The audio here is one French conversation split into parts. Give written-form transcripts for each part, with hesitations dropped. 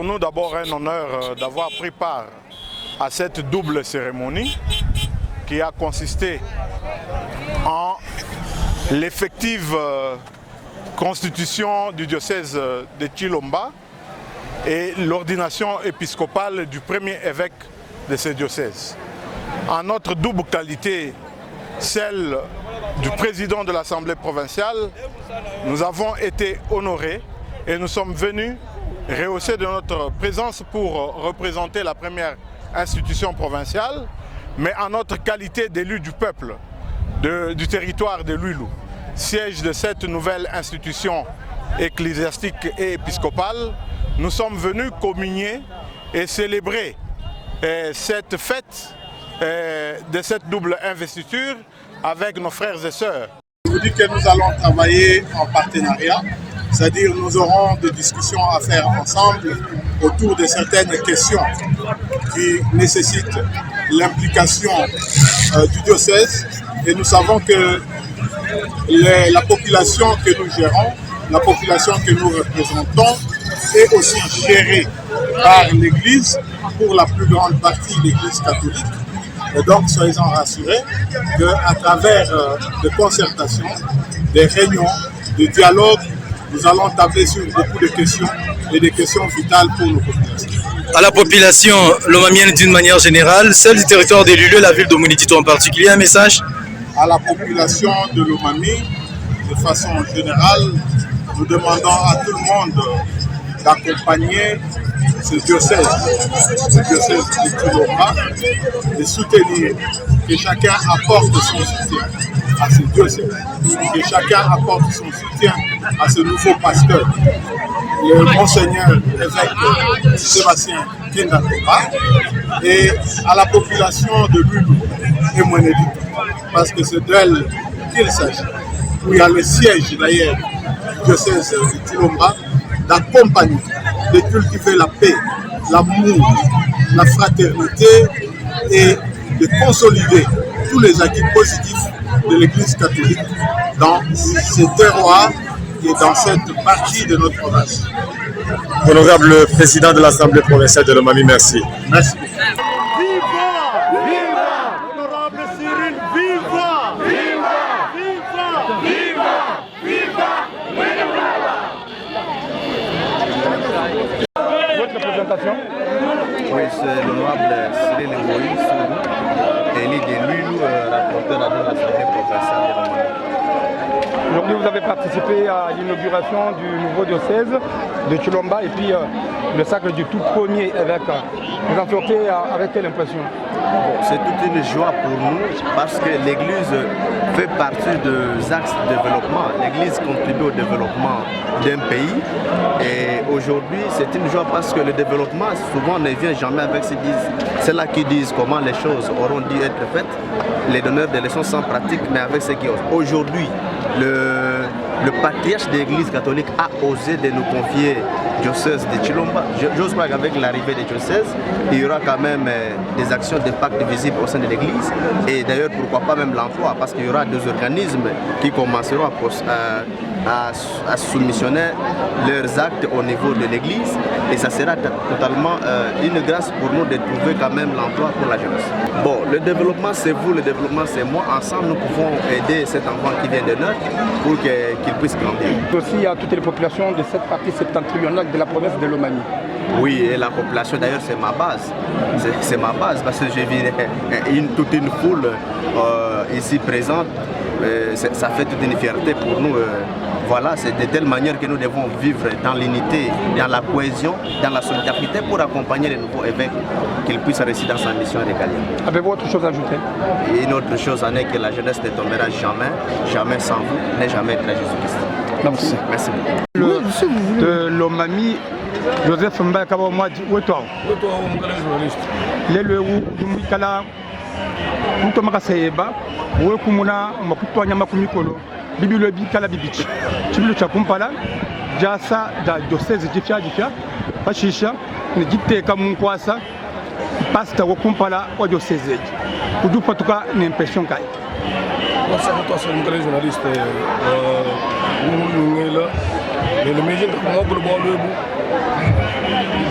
nous d'abord un honneur d'avoir pris part à cette double cérémonie qui a consisté en l'effective constitution du diocèse de Tshilomba et l'ordination épiscopale du premier évêque de ce diocèse. En notre double qualité, celle du président de l'Assemblée provinciale, nous avons été honorés et nous sommes venus rehausser de notre présence pour représenter la première institution provinciale, mais en notre qualité d'élu du peuple du territoire de Luilu, siège de cette nouvelle institution ecclésiastique et épiscopale. Nous sommes venus communier et célébrer cette fête de cette double investiture avec nos frères et sœurs. Je vous dis que nous allons travailler en partenariat, c'est-à-dire nous aurons des discussions à faire ensemble autour de certaines questions qui nécessitent l'implication du diocèse, et nous savons que la population que nous gérons, la population que nous représentons est aussi gérée par l'Église, pour la plus grande partie l'Église catholique. Et donc, soyez-en rassurés qu'à travers des concertations, des réunions, des dialogues, nous allons tabler sur beaucoup de questions et des questions vitales pour nos populations. À la population lomamienne d'une manière générale, celle du territoire de Luilu, la ville de Monitito en particulier, un message? À la population de Lomami, de façon générale, nous demandons à tout le monde d'accompagner ce diocèse de Tshilomba, de soutenir, que chacun apporte son soutien à ce diocèse, que chacun apporte son soutien à ce nouveau pasteur, le monseigneur évêque Sébastien Kindatoma, et à la population de Luilu et Monedito, parce que c'est d'elle qu'il s'agit, où il y a le siège d'ailleurs du diocèse de Tshilomba, d'accompagner, de cultiver la paix, l'amour, la fraternité et de consolider tous les acquis positifs de l'Église catholique dans ce terroir et dans cette partie de notre province. Honorable président de l'Assemblée provinciale de Lomami, merci. Merci. Oui, c'est l'honorable Cyril Moïse, élu de Luilu, rapporteur à l'Assemblée provinciale de Lomami. Aujourd'hui, vous avez participé à l'inauguration du nouveau diocèse de Tshilomba et puis le sacre du tout premier évêque. Vous en sortez avec quelle impression? C'est toute une joie pour nous parce que l'Église fait partie des axes de développement. L'Église contribue au développement d'un pays et aujourd'hui c'est une joie parce que le développement souvent ne vient jamais avec ceux-là qui disent comment les choses auront dû être faites, les donneurs de leçons sans pratique, mais avec ce qui osent. Aujourd'hui, le patriarche de l'Église catholique a osé de nous confier le diocèse de Tshilomba. J'ose croire qu'avec l'arrivée du diocèse, il y aura quand même des actions d'impact visibles au sein de l'Église et d'ailleurs pourquoi pas même l'emploi, parce qu'il y aura deux organismes qui commenceront à soumissionner leurs actes au niveau de l'Église et ça sera totalement une grâce pour nous de trouver quand même l'emploi pour la jeunesse. Bon, le développement c'est vous, le développement c'est moi. Ensemble nous pouvons aider cet enfant qui vient de naître pour qu'il puisse grandir. Aussi à toutes les populations de cette partie septentrionale de la province de Lomami. Oui, et la population d'ailleurs c'est ma base. C'est ma base parce que j'ai vu toute une foule ici présente. Ça fait toute une fierté pour nous. Voilà, c'est de telle manière que nous devons vivre dans l'unité, dans la cohésion, dans la solidarité pour accompagner les nouveaux évêques qu'ils puissent réussir dans sa mission régalienne. Avez-vous autre chose à ajouter? Et une autre chose en est que la jeunesse ne tombera jamais, jamais sans vous, n'est jamais être à Jésus-Christ. Merci. Merci beaucoup. De Lomami, Joseph Mbakabo Mwadi, où est-on? Lelo Mukala, Mutomaka Seyeba, où est Kumuna, Makutoanya Makumikolo. Bibilo bikala bibichi chibilo cha kumpala jasa da diocèse jifya pashisha ni giteka munkwasa pastor wo kumpala wa diocèse kudu patuka ni impression kai. Bonsoir à toi, c'est un journaliste nous le meilleur comment le bon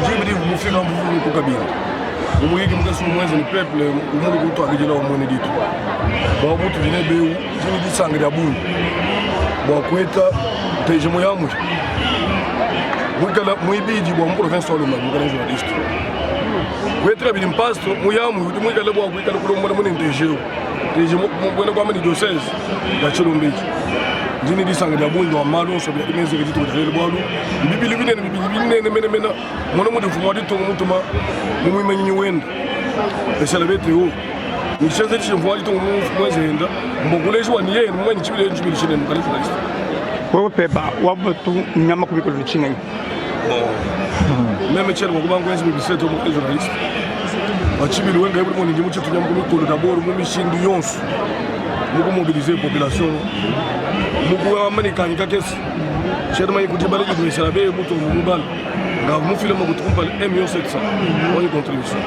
jibidi mufika mvuvu kukabila umwiki mkasu mwezi ni peple umungu kutu akijela wa mwene ditu ba butu jine beu jini disangri abuni ba kweta teje moyamu mwikala mwibiji bwa province wa Lomami mwikala journaliste kwetra bidi mpasto moyamu mwikala bwa kwikala kulomba mwene teje mwene kwa mani diocese ya Chilombeji jini disangri abuni wa malo so bidi meze kitu kutrele bwalu bibili binene mena mwana mu difumo di tongo mutuma mu menyi wenda esalabete o ni chenze chimvo di tongo mweze henda mbokuleji wani yeye mu menyi chibile chine mukale journalist wewe peba wabutu nyama kubiko luchinga meme chelo ko bango enzi biseto mu journalist wachibili wenga ebuli moni ndimu chitu nyamu kubiko d'abord mu mishindu yonsu mu mobiliser population mu ko amani kanyika kesi chedma ikutibale du esalabe buto mu bal nga mu filme ko tukumpa M700 woni contribution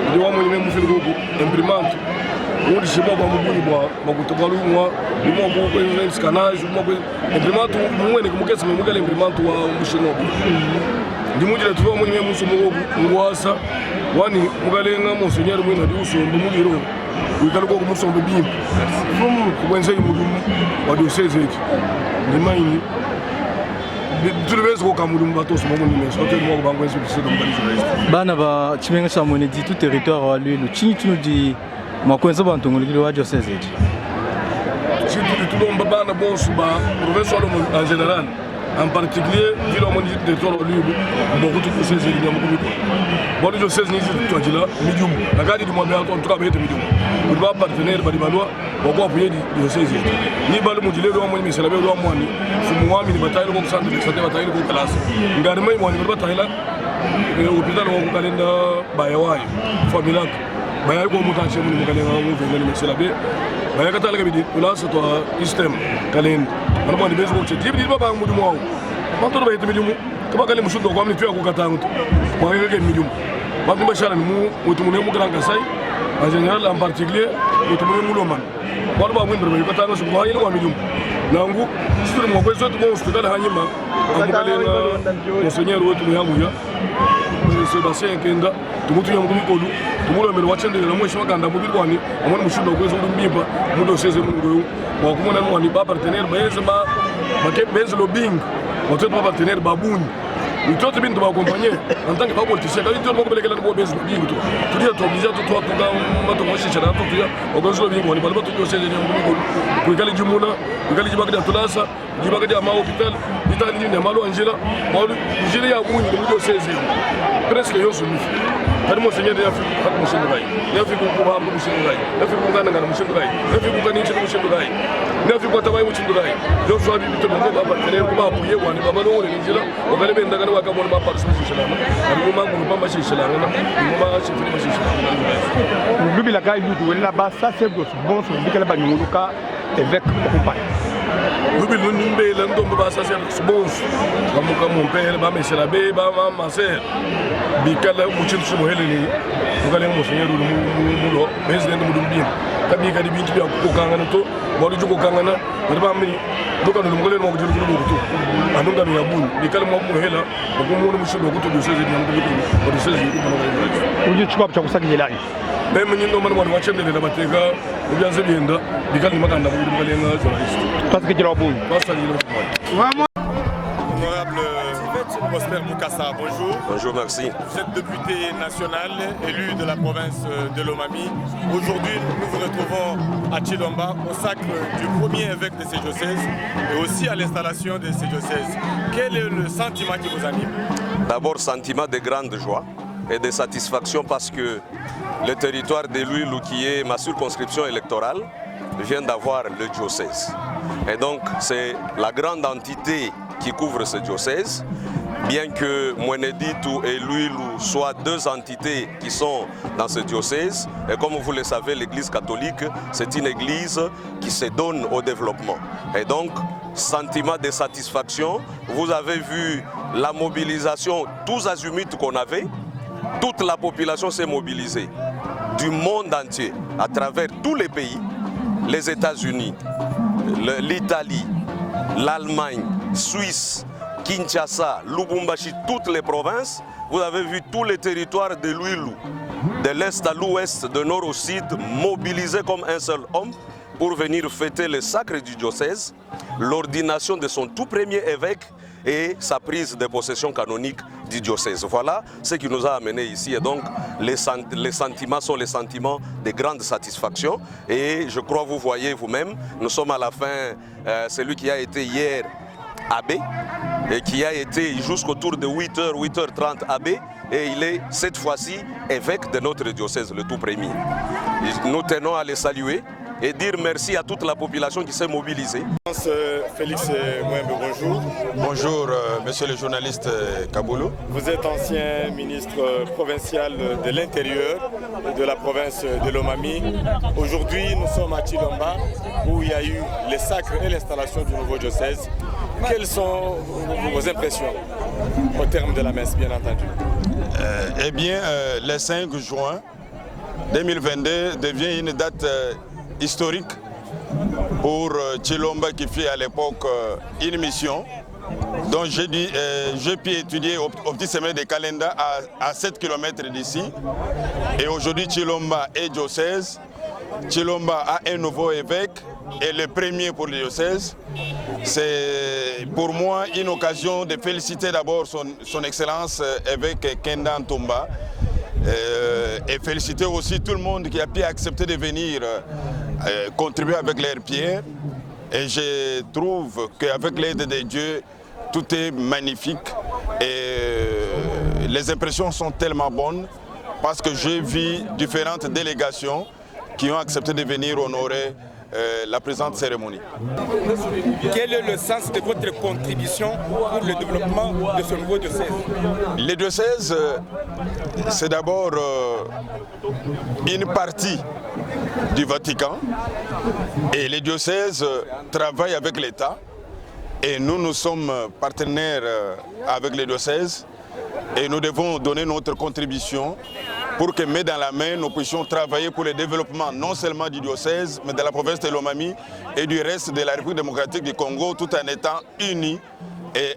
ndi wa mo mu filme ko imprimante wodi shiba ba mu buni bwa makutobalu mwa mo ko ko scanage mo ko imprimante mu wene ko kesi mu gale imprimante wa mushino ndi mu dire tuwa mo mu sumo ko ngwasa wani mu gale nga mo seigneur mu na di usombo mu giro wikalo ko mu sombo bimba ko wenze mu wa diocese ndi maini bana ba chimenga sa mone di tout territoire wa lui chini tu di makwenza bantu ngoli wa diocese eti chini tu lomba bana bon suba province en général en particulier vilo mon di territoire wa lui beaucoup de diocese ni amuko biko bon diocese ni tu ajila medium la gadi di mo be en tout cas be medium pour ba partenaire ba di balwa boko apuye di diocese ni balu mujile do mo ni misalabe do mo ni fumuwami ni bataille ko centre de santé bataille ko classe ngari mai mo ni bataille hôpital ko kalenda bayawai famila bayay ko mutanche mo ni kalenda mo venga ni misalabe bayay ka talaga bidi place to system kalenda man mo ni bezo ko tibi di baba mo di mo man to be timi mu to ba kalenda mushudo ko amni tuya ko katangu mo ngi ke medium ba ko bashara mu mutumu ne mu grand kasai en général en particulier mutumu mu lo man wala ba mu ndere ko tanga so ko hayni wa medium nangu sitri mo kwezo to mo hospital hanyima amukalenga monseigneur wetu muyangu ya Sebastien Kenda tumutu nyamu kumikolu tumulo mbere wachendele na mweshi makanda mu bilwani amone mushudo kwezo ndimba mu doseze mu ngoyo wa kumona mwani ba partenaire baeze ba ke benzo lobbying wote ba partenaire babuni Tout bien de m'accompagner en tant que pas politicien. Quand il dit que je vais faire des bien tout. Tu dis tu obligé tout toi tout quand on va chercher là tout tu au gaz le bien on va pas tout au CG pour que les jumuna pour que les jibaka de tulasa jibaka de ama hôpital itani ni malo angela bon ngile ya kunyi de CG presque yo sumi kadi mo seigneur ya fi hat mo seigneur ya fi ko ba mo seigneur ya fi ko ngana ngana mo seigneur ya fi ko ngani ci mo seigneur ya fi ko tabay mo seigneur yo so abi bitu mo ba tere ko ba buye wani ba no woni ngila o gale ben daga waka mo ba par so shalama ari mo ma ko ba ma shi shalama mo ma shi fi ma shi shalama lubi la ga yudu wala ba ça c'est bon so bikala ba nyuluka évêque occupant lubi lu nimbe la ndomba ba ça c'est bon comme mon père ba mes selabe ba ma sœur bikala mu ci su mo heleni mo gale mo seigneur mu lo president mu dum bien kabi kadi binti bi ko kangana to mo lu jugo kangana ba mi doka no ngole mo julu ko to anunga no yabun bikala mo hela ko mo mu shudo ko to doseze ni ndu ko doseze ko mo uji chukwa cha kusagila même ni no man wa chembe de batega o bien zebienda bikala ni makanda mo dum ngale na journaliste parce que jira bon parce que honorable Prosper Boukassa, bonjour. Bonjour, merci. Vous êtes député national, élu de la province de Lomami. Aujourd'hui, nous vous retrouvons à Chilomba, au sacre du premier évêque de ces diocèses et aussi à l'installation de ces diocèses. Quel est le sentiment qui vous anime? D'abord, sentiment de grande joie et de satisfaction parce que le territoire de l'Huile, qui est ma circonscription électorale, vient d'avoir le diocèse. Et donc, c'est la grande entité qui couvre ce diocèse. Bien que Mweneditu et Luilu soient deux entités qui sont dans ce diocèse, et comme vous le savez, l'église catholique, c'est une église qui se donne au développement. Et donc, sentiment de satisfaction, vous avez vu la mobilisation, tous azimuts qu'on avait, toute la population s'est mobilisée du monde entier, à travers tous les pays, les États-Unis, l'Italie, l'Allemagne, Suisse, Kinshasa, Lubumbashi, toutes les provinces. Vous avez vu tous les territoires de l'Ouilou, de l'est à l'ouest, de nord au sud, mobilisés comme un seul homme pour venir fêter le sacre du diocèse, l'ordination de son tout premier évêque et sa prise de possession canonique du diocèse. Voilà ce qui nous a amenés ici. Et donc, les sentiments sont les sentiments de grande satisfaction. Et je crois, vous voyez vous-même, nous sommes à la fin, celui qui a été hier abbé et qui a été jusqu'autour de 8h, 8h30 abbé. Et il est cette fois-ci évêque de notre diocèse, le tout premier. Nous tenons à les saluer et dire merci à toute la population qui s'est mobilisée. Félix Mouembe, bonjour. Bonjour, monsieur le journaliste Kaboulou. Vous êtes ancien ministre provincial de l'Intérieur de la province de Lomami. Aujourd'hui, nous sommes à Tshilomba où il y a eu les sacres et l'installation du nouveau diocèse. Quelles sont vos impressions au terme de la messe, bien entendu? Eh bien, le 5 juin 2022 devient une date historique pour Tshilomba qui fit à l'époque une mission dont j'ai pu étudier au petit séminaire de Kalenda à 7 km d'ici. Et aujourd'hui Tshilomba est diocèse. Tshilomba a un nouveau évêque et le premier pour le diocèse. C'est pour moi une occasion de féliciter d'abord son Excellence évêque Kenda Ntomba et féliciter aussi tout le monde qui a pu accepter de venir contribuer avec leurs pierres. Et je trouve qu'avec l'aide de Dieu, tout est magnifique et les impressions sont tellement bonnes parce que j'ai vu différentes délégations qui ont accepté de venir honorer la présente cérémonie. Quel est le sens de votre contribution pour le développement de ce nouveau diocèse? Le diocèse, c'est d'abord une partie du Vatican et les diocèses travaillent avec l'État et nous sommes partenaires avec les diocèses et nous devons donner notre contribution pour que, main dans la main, nous puissions travailler pour le développement non seulement du diocèse, mais de la province de Lomami et du reste de la République démocratique du Congo, tout en étant unis et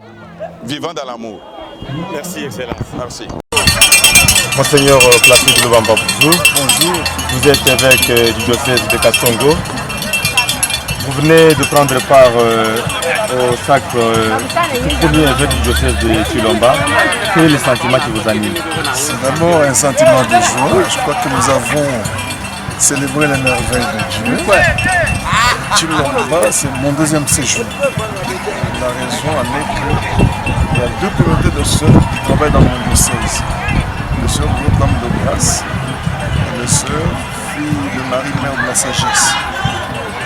vivant dans l'amour. Merci, Excellence. Merci. Monseigneur Placide Lubamba, bonjour. Bonjour. Vous êtes évêque du diocèse de Kasongo. Vous venez de prendre part au sacre du premier évêque du diocèse de Tshilomba. Quel est le sentiment qui vous anime? C'est d'abord un sentiment de joie. Je crois que nous avons célébré les merveilles de Dieu. Tshilomba, c'est mon deuxième séjour. La raison en est qu'il y a deux communautés de sœurs qui travaillent dans mon diocèse. Le sœur Notre-Dame de grâce et le sœur fille de Marie, mère de la sagesse.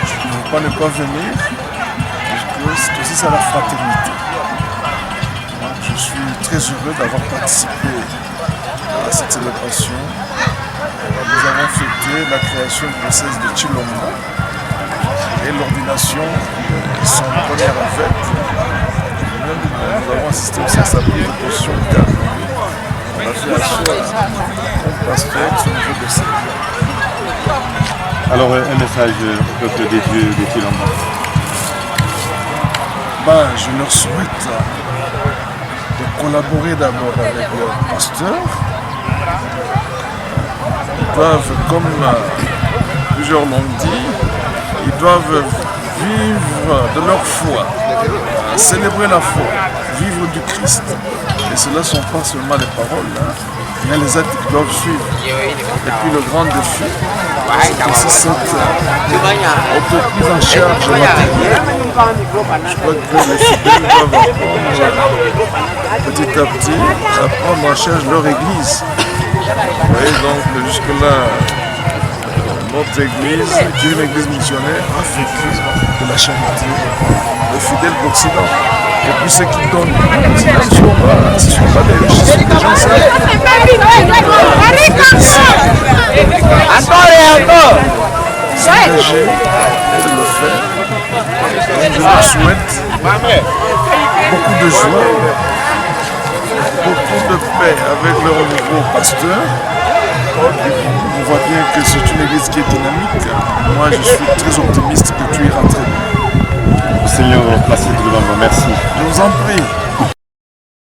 Je ne veux pas venir, c'est aussi ça la fraternité. Je suis très heureux d'avoir participé à cette célébration. Nous avons fêté la création du diocèse de Tshilomba et l'ordination de son premier évêque. Nous avons assisté aussi à sa prise de possession canonique. On a fait asseoir comme pasteur sur le niveau de Seigneur. Alors, un message au peuple des dieux de Tshilomba. Je leur souhaite de collaborer d'abord avec leurs pasteurs. Ils doivent, comme plusieurs l'ont dit, ils doivent vivre de leur foi, célébrer la foi, vivre du Christ. Et cela ne sont pas seulement les paroles, il y a les actes qui doivent suivre. Et puis le grand défi, c'est aussi cette prise en charge matérielle. Je crois que les fidèles doivent apprendre petit à petit à prendre en charge leur église. Vous voyez, donc jusque-là, notre église, qui est une église missionnaire, a fait de la charité, les fidèles d'Occident. Et puis ceux qui donnent, ce ne sont pas des riches, ce sont des gens simples. S'engager et de le faire. Donc je leur souhaite beaucoup de joie, beaucoup de paix avec leur nouveau pasteur. On voit bien que c'est une église qui est dynamique. Moi je suis très optimiste que tu y rentres.